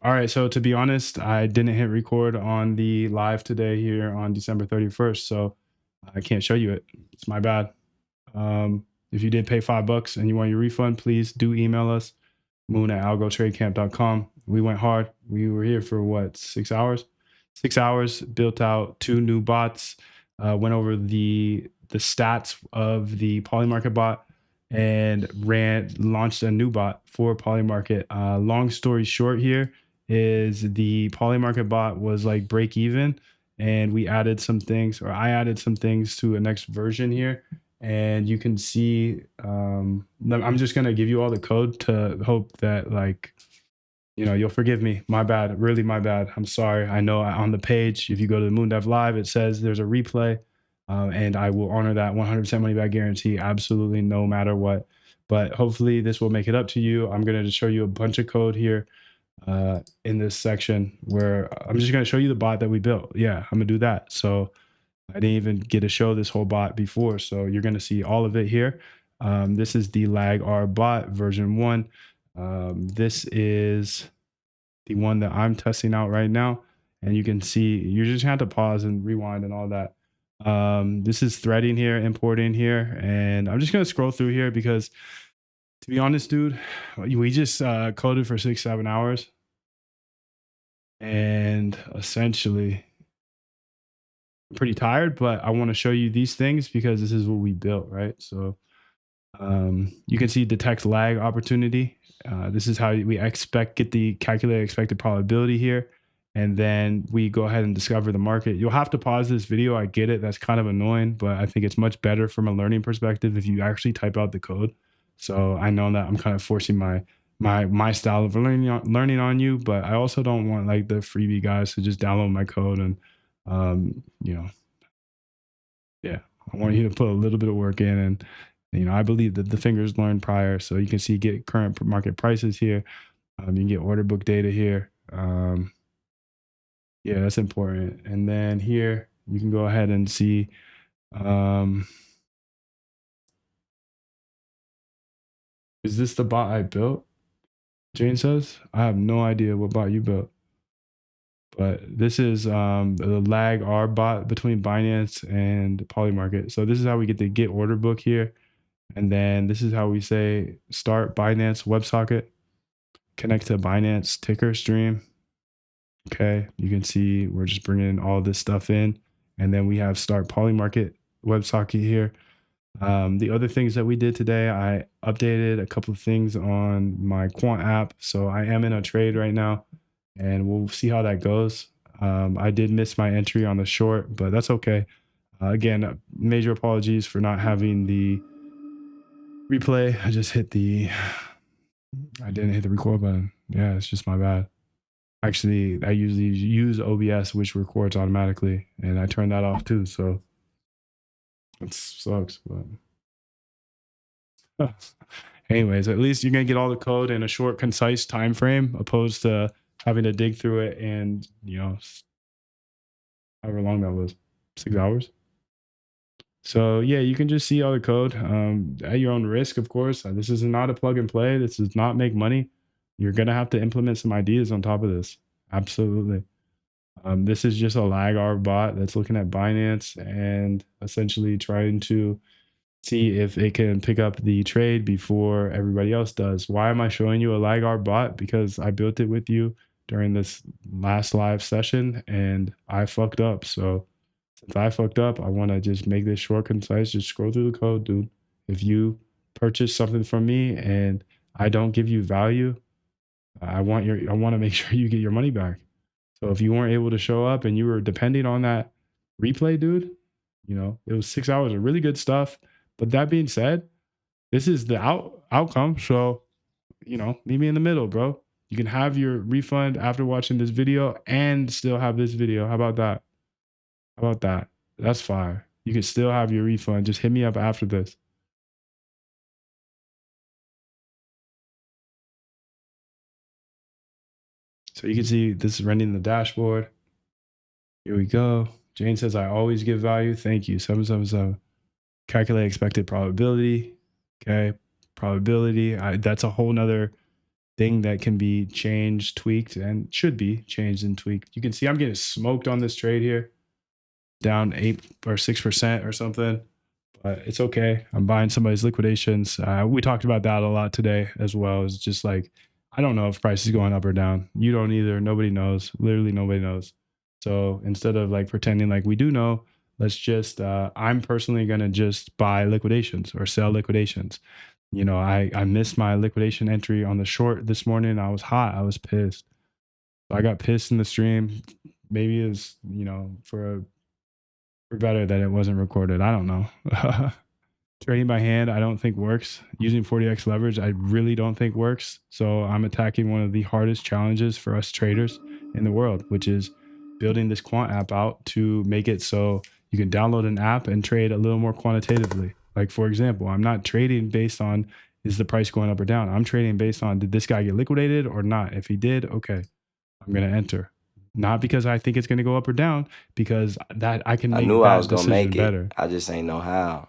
All right, so to be honest, I didn't hit record on the live today here on December 31st, so I can't show you it. It's my bad. If you did pay $5 and you want your refund, please do email us, moon@algotradecamp.com. We went hard. We were here for what, 6 hours? 6 hours, built out two new bots, went over the stats of the Polymarket bot, and launched a new bot for Polymarket. Long story short here is the Polymarket bot was like break even, and we added some things, or I added some things to a next version here, and you can see I'm just going to give you all the code to hope that, like, you'll forgive me. My bad, really my bad. I'm sorry. I know on the page, if you go to the MoonDev Live, it says there's a replay, and I will honor that 100% money back guarantee, absolutely no matter what. But hopefully this will make it up to you. I'm going to show you a bunch of code here in this section where I'm just going to show you the bot that we built. Yeah, I'm going to do that. So I didn't even get to show this whole bot before, so you're going to see all of it here. This is the LagR bot version 1. This is the one that I'm testing out right now, and you can see you just have to pause and rewind and all that. This is threading here, importing here, and I'm just going to scroll through here because, to be honest, dude, we just coded for 6-7 hours, and essentially I'm pretty tired, but I want to show you these things because this is what we built, right? So you can see detect lag opportunity. This is how we get the calculated expected probability here. And then we go ahead and discover the market. You'll have to pause this video. I get it. That's kind of annoying, but I think it's much better from a learning perspective if you actually type out the code. So I know that I'm kind of forcing my style of learning on you, but I also don't want like the freebie guys to just download my code and you know, yeah, I want you to put a little bit of work in. And I believe that the fingers learned prior. So you can see get current market prices here. You can get order book data here. Yeah, that's important. And then here you can go ahead and see is this the bot I built? Jane says, I have no idea what bot you built. But this is the LagR bot between Binance and Polymarket. So this is how we get the get order book here. And then this is how we say start Binance WebSocket, connect to Binance ticker stream. Okay, you can see we're just bringing all this stuff in. And then we have start Polymarket WebSocket here. The other things that we did today, I updated a couple of things on my quant app. So I am in a trade right now, and we'll see how that goes. I did miss my entry on the short, but that's okay. Again, major apologies for not having the replay. I didn't hit the record button. Yeah, it's just my bad. Actually, I usually use OBS, which records automatically, and I turned that off too. So it sucks, but anyways, at least you're gonna get all the code in a short, concise time frame, opposed to having to dig through it and however long that was, 6 hours. So yeah, you can just see all the code at your own risk, of course. This is not a plug and play. This does not make money. You're gonna have to implement some ideas on top of this. Absolutely. This is just a LagR bot that's looking at Binance and essentially trying to see if it can pick up the trade before everybody else does. Why am I showing you a LagR bot? Because I built it with you during this last live session and I fucked up. So since I fucked up, I want to just make this short, concise. Just scroll through the code, dude. If you purchase something from me and I don't give you value, I want to make sure you get your money back. So if you weren't able to show up and you were depending on that replay, dude, it was 6 hours of really good stuff. But that being said, this is the outcome. So, meet me in the middle, bro. You can have your refund after watching this video and still have this video. How about that? How about that? That's fire. You can still have your refund. Just hit me up after this. So you can see this is running the dashboard. Here we go. Jane says, I always give value. Thank you. 777. Calculate expected probability. Okay. Probability. That's a whole nother thing that can be changed, tweaked, and should be changed and tweaked. You can see I'm getting smoked on this trade here, down 8 or 6% or something, but it's okay. I'm buying somebody's liquidations. We talked about that a lot today as well. It's just like, I don't know if price is going up or down. You don't either. Nobody knows. Literally nobody knows. So instead of like pretending like we do know, let's just, I'm personally going to just buy liquidations or sell liquidations. You know, I missed my liquidation entry on the short this morning. I was hot. I was pissed. So I got pissed in the stream. Maybe it's, you know, for better that it wasn't recorded. I don't know. Trading by hand, I don't think works. Using 40x leverage, I really don't think works. So I'm attacking one of the hardest challenges for us traders in the world, which is building this quant app out to make it so you can download an app and trade a little more quantitatively. Like, for example, I'm not trading based on is the price going up or down. I'm trading based on did this guy get liquidated or not? If he did, okay, I'm going to enter. Not because I think it's going to go up or down, because that I can make that decision better. I just ain't know how.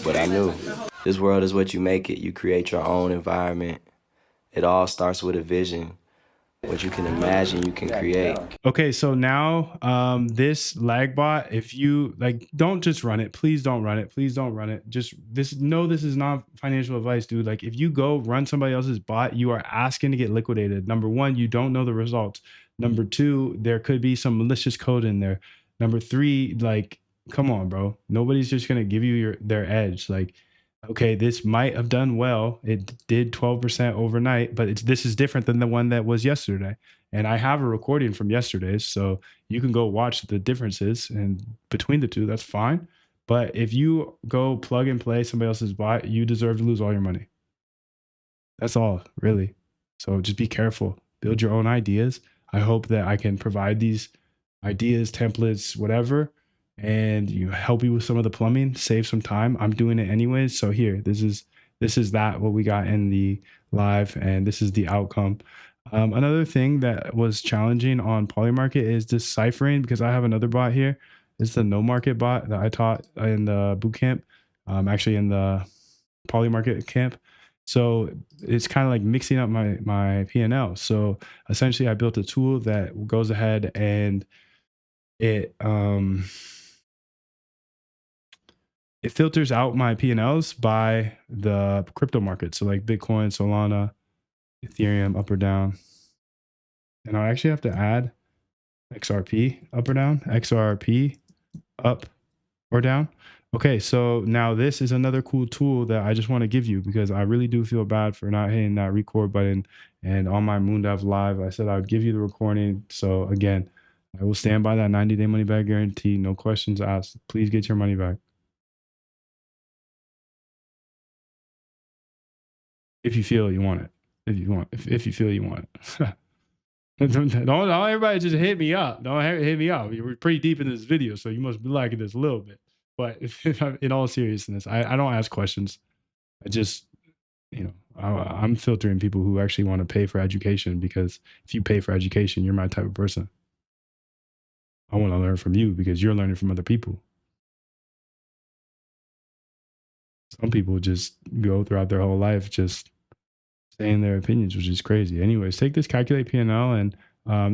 But I knew. This world is what you make it. You create your own environment. It all starts with a vision. What you can imagine, you can create. Okay, so now this lag bot, if you like, don't just run it. Please don't run it. Please don't run it. Just this is not financial advice, dude. Like, if you go run somebody else's bot, you are asking to get liquidated. Number one, you don't know the results. Number two, there could be some malicious code in there. Number three, like, come on, bro. Nobody's just gonna give you their edge. Like, okay, this might have done well. It did 12% overnight, but this is different than the one that was yesterday. And I have a recording from yesterday's, so you can go watch the differences and between the two, that's fine. But if you go plug and play somebody else's bot, you deserve to lose all your money. That's all, really. So just be careful. Build your own ideas. I hope that I can provide these ideas, templates, whatever, and you help you with some of the plumbing, save some time. I'm doing it anyways. So here, this is that what we got in the live, and this is the outcome. Another thing that was challenging on Polymarket is deciphering, because I have another bot here. It's the no market bot that I taught in the boot camp, actually in the Polymarket camp. So it's kind of like mixing up my P&L. So essentially I built a tool that goes ahead and it filters out my P&Ls by the crypto market. So like Bitcoin, Solana, Ethereum, up or down. And I actually have to add XRP up or down, XRP up or down. Okay, so now this is another cool tool that I just want to give you, because I really do feel bad for not hitting that record button. And on my Moondev live, I said I would give you the recording. So again, I will stand by that 90-day money back guarantee. No questions asked. Please get your money back. If you feel you want it. If you feel you want it. don't everybody just hit me up. Don't hit me up. We're pretty deep in this video, so you must be liking this a little bit. But in all seriousness, I don't ask questions. I just, you know, I'm filtering people who actually want to pay for education, because if you pay for education, you're my type of person. I want to learn from you because you're learning from other people. Some people just go throughout their whole life just saying their opinions, which is crazy. Anyways, take this calculate P&L, and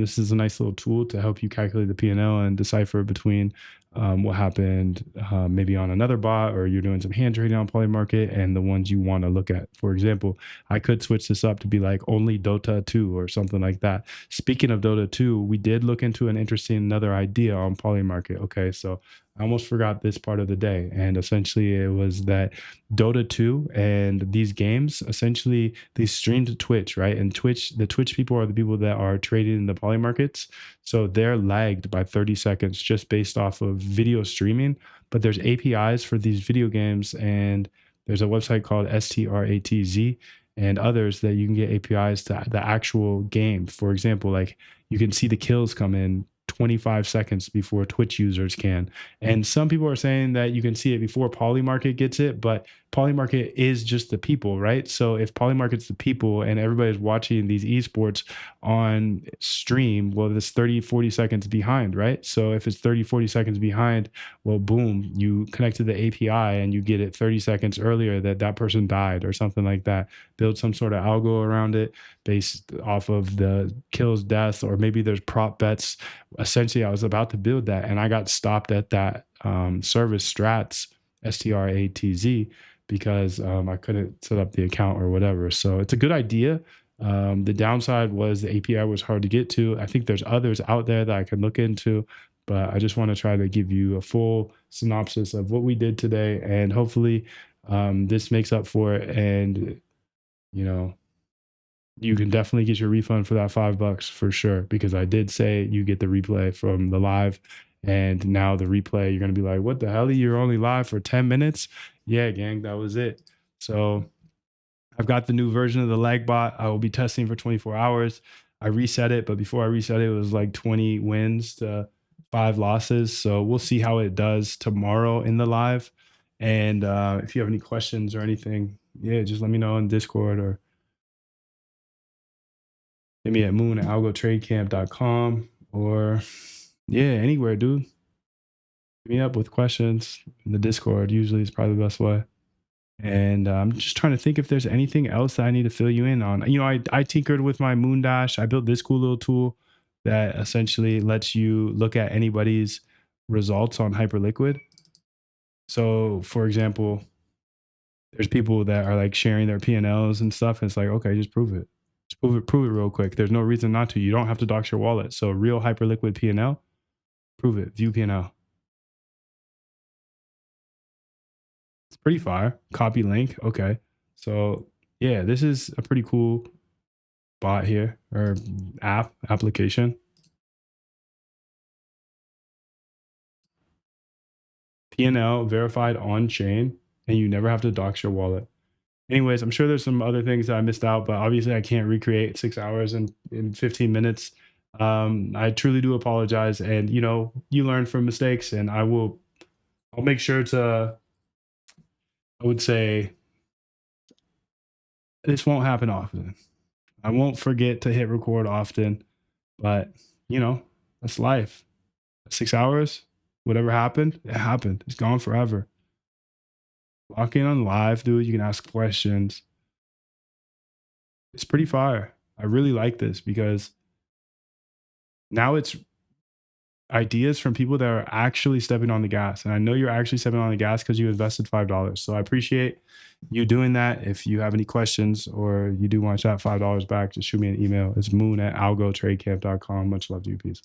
this is a nice little tool to help you calculate the P&L and decipher between what happened maybe on another bot, or you're doing some hand trading on Polymarket, and the ones you want to look at. For example, I could switch this up to be like only Dota 2 or something like that. Speaking of Dota 2, we did look into an interesting another idea on Polymarket. Okay, so I almost forgot this part of the day. And essentially it was that Dota 2 and these games, essentially they stream to Twitch, right? And the Twitch people are the people that are trading in the Polymarkets. So they're lagged by 30 seconds just based off of video streaming. But there's APIs for these video games, and there's a website called STRATZ and others that you can get APIs to the actual game. For example, like you can see the kills come in 25 seconds before Twitch users can. And some people are saying that you can see it before Polymarket gets it, but Polymarket is just the people, right? So if Polymarket's the people and everybody's watching these esports on stream, well, it's 30, 40 seconds behind, right? So if it's 30, 40 seconds behind, well, boom, you connect to the API and you get it 30 seconds earlier that that person died or something like that. Build some sort of algo around it based off of the kills, deaths, or maybe there's prop bets. Essentially, I was about to build that and I got stopped at that service Strats, STRATZ, because I couldn't set up the account or whatever. So it's a good idea. The downside was the API was hard to get to. I think there's others out there that I can look into, but I just want to try to give you a full synopsis of what we did today, and hopefully this makes up for it. And you know, you can definitely get your refund for that $5 for sure, because I did say you get the replay from the live, and now the replay, you're gonna be like, what the hell? You're only live for 10 minutes? Yeah, gang, that was it. So I've got the new version of the lag bot. I will be testing for 24 hours. I reset it, but before I reset it, it was like 20 wins to 5 losses. So we'll see how it does tomorrow in the live. And if you have any questions or anything, yeah, just let me know in Discord or hit me at moon@algotradecamp.com, or yeah, anywhere, dude. Hit me up with questions in the Discord. Usually is probably the best way. And I'm just trying to think if there's anything else that I need to fill you in on. You know, I tinkered with my Moon Dash. I built this cool little tool that essentially lets you look at anybody's results on Hyperliquid. So, for example, there's people that are like sharing their P&Ls and stuff. And it's like, okay, just prove it. Just prove it real quick. There's no reason not to. You don't have to dox your wallet. So, real Hyperliquid P&L, prove it. View P&L. It's pretty fire. Copy link. Okay. So yeah, this is a pretty cool bot here, or application. P&L verified on chain, and you never have to dox your wallet. Anyways, I'm sure there's some other things that I missed out, but obviously I can't recreate 6 hours in 15 minutes. I truly do apologize. And you know, you learn from mistakes, and I'll make sure to, I would say, this won't happen often. I won't forget to hit record often, but you know, that's life. 6 hours, whatever happened, it happened. It's gone forever. Lock in on live, dude. You can ask questions. It's pretty fire. I really like this because now it's ideas from people that are actually stepping on the gas. And I know you're actually stepping on the gas because you invested $5. So I appreciate you doing that. If you have any questions or you do want to chat $5 back, just shoot me an email. It's moon@algotradecamp.com. Much love to you. Peace.